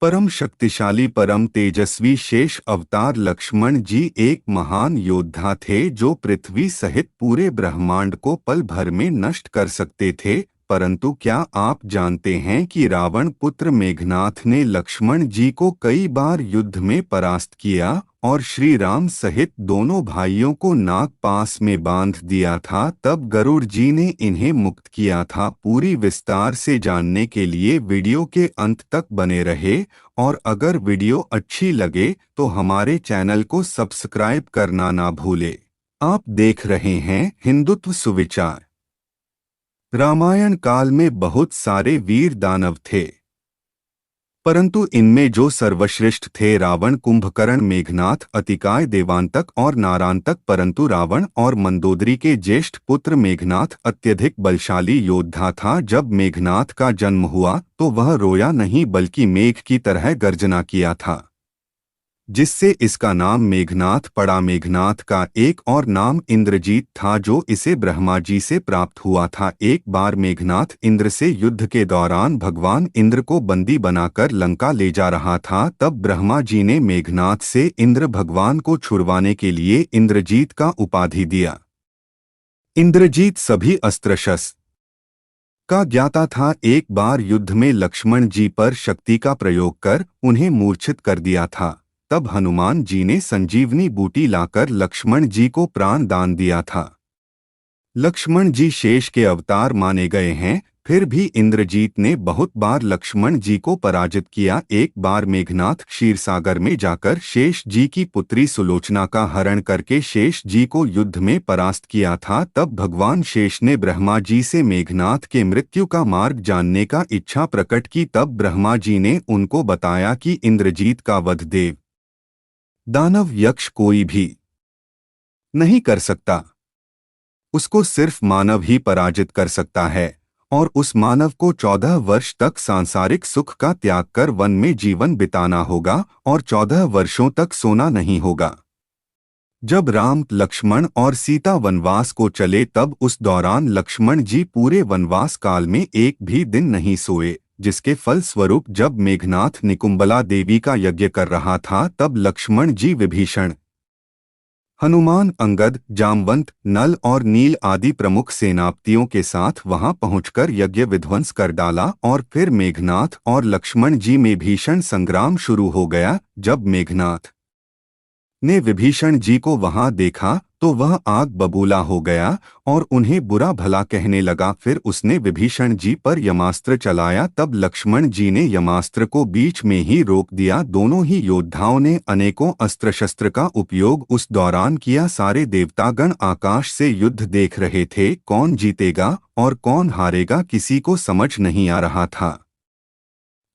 परम शक्तिशाली परम तेजस्वी शेष अवतार लक्ष्मण जी एक महान योद्धा थे जो पृथ्वी सहित पूरे ब्रह्मांड को पल भर में नष्ट कर सकते थे। परंतु क्या आप जानते हैं कि रावण पुत्र मेघनाथ ने लक्ष्मण जी को कई बार युद्ध में परास्त किया और श्री राम सहित दोनों भाइयों को नाग पास में बांध दिया था, तब गरुड़ जी ने इन्हें मुक्त किया था। पूरी विस्तार से जानने के लिए वीडियो के अंत तक बने रहे और अगर वीडियो अच्छी लगे तो हमारे चैनल को सब्सक्राइब करना ना भूले। आप देख रहे हैं हिंदुत्व सुविचार। रामायण काल में बहुत सारे वीर दानव थे, परंतु इनमें जो सर्वश्रेष्ठ थे रावण, कुंभकर्ण, मेघनाथ, अतिकाय, देवांतक और नारांतक। परंतु रावण और मंदोदरी के ज्येष्ठ पुत्र मेघनाथ अत्यधिक बलशाली योद्धा था। जब मेघनाथ का जन्म हुआ तो वह रोया नहीं बल्कि मेघ की तरह गर्जना किया था, जिससे इसका नाम मेघनाथ पड़ा। मेघनाथ का एक और नाम इंद्रजीत था जो इसे ब्रह्मा जी से प्राप्त हुआ था। एक बार मेघनाथ इंद्र से युद्ध के दौरान भगवान इंद्र को बंदी बनाकर लंका ले जा रहा था। तब ब्रह्मा जी ने मेघनाथ से इंद्र भगवान को छुड़वाने के लिए इंद्रजीत का उपाधि दिया। इंद्रजीत सभी अस्त्र शस्त्र का ज्ञाता था। एक बार युद्ध में लक्ष्मण जी पर शक्ति का प्रयोग कर उन्हें मूर्छित कर दिया था। तब हनुमान जी ने संजीवनी बूटी लाकर लक्ष्मण जी को प्राण दान दिया था। लक्ष्मण जी शेष के अवतार माने गए हैं, फिर भी इंद्रजीत ने बहुत बार लक्ष्मण जी को पराजित किया। एक बार मेघनाथ क्षीरसागर में जाकर शेष जी की पुत्री सुलोचना का हरण करके शेष जी को युद्ध में परास्त किया था। तब भगवान शेष ने ब्रह्मा जी से मेघनाथ के मृत्यु का मार्ग जानने का इच्छा प्रकट की। तब ब्रह्मा जी ने उनको बताया कि इंद्रजीत का वध देव, दानव, यक्ष कोई भी नहीं कर सकता, उसको सिर्फ मानव ही पराजित कर सकता है और उस मानव को 14 वर्ष तक सांसारिक सुख का त्याग कर वन में जीवन बिताना होगा और 14 वर्षों तक सोना नहीं होगा। जब राम, लक्ष्मण और सीता वनवास को चले तब उस दौरान लक्ष्मण जी पूरे वनवास काल में एक भी दिन नहीं सोए, जिसके फल स्वरूप जब मेघनाथ निकुंबला देवी का यज्ञ कर रहा था तब लक्ष्मण जी विभीषण, हनुमान, अंगद, जामवंत, नल और नील आदि प्रमुख सेनापतियों के साथ वहां पहुंचकर यज्ञ विध्वंस कर डाला और फिर मेघनाथ और लक्ष्मण जी में भीषण संग्राम शुरू हो गया। जब मेघनाथ ने विभीषण जी को वहां देखा तो वह आग बबूला हो गया और उन्हें बुरा भला कहने लगा। फिर उसने विभीषण जी पर यमास्त्र चलाया। तब लक्ष्मण जी ने यमास्त्र को बीच में ही रोक दिया। दोनों ही योद्धाओं ने अनेकों अस्त्र शस्त्र का उपयोग उस दौरान किया। सारे देवतागण आकाश से युद्ध देख रहे थे। कौन जीतेगा और कौन हारेगा किसी को समझ नहीं आ रहा था।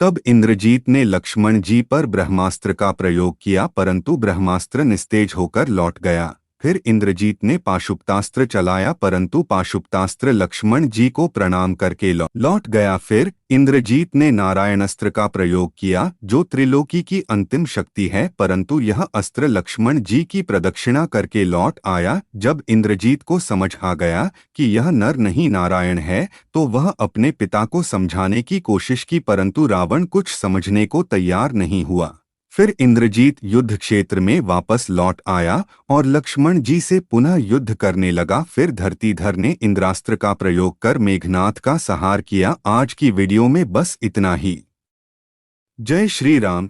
तब इंद्रजीत ने लक्ष्मण जी पर ब्रह्मास्त्र का प्रयोग किया, परंतु ब्रह्मास्त्र निस्तेज होकर लौट गया। फिर इंद्रजीत ने पाशुपतास्त्र चलाया, परंतु पाशुपतास्त्र लक्ष्मण जी को प्रणाम करके लौट गया। फिर इंद्रजीत ने नारायणास्त्र का प्रयोग किया, जो त्रिलोकी की अंतिम शक्ति है, परंतु यह अस्त्र लक्ष्मण जी की प्रदक्षिणा करके लौट आया। जब इंद्रजीत को समझ आ गया कि यह नर नहीं नारायण है, तो वह अपने पिता को समझाने की कोशिश की, परंतु रावण कुछ समझने को तैयार नहीं हुआ। फिर इंद्रजीत युद्ध क्षेत्र में वापस लौट आया और लक्ष्मण जी से पुनः युद्ध करने लगा। फिर धरतीधर ने इंद्रास्त्र का प्रयोग कर मेघनाथ का संहार किया। आज की वीडियो में बस इतना ही। जय श्री राम।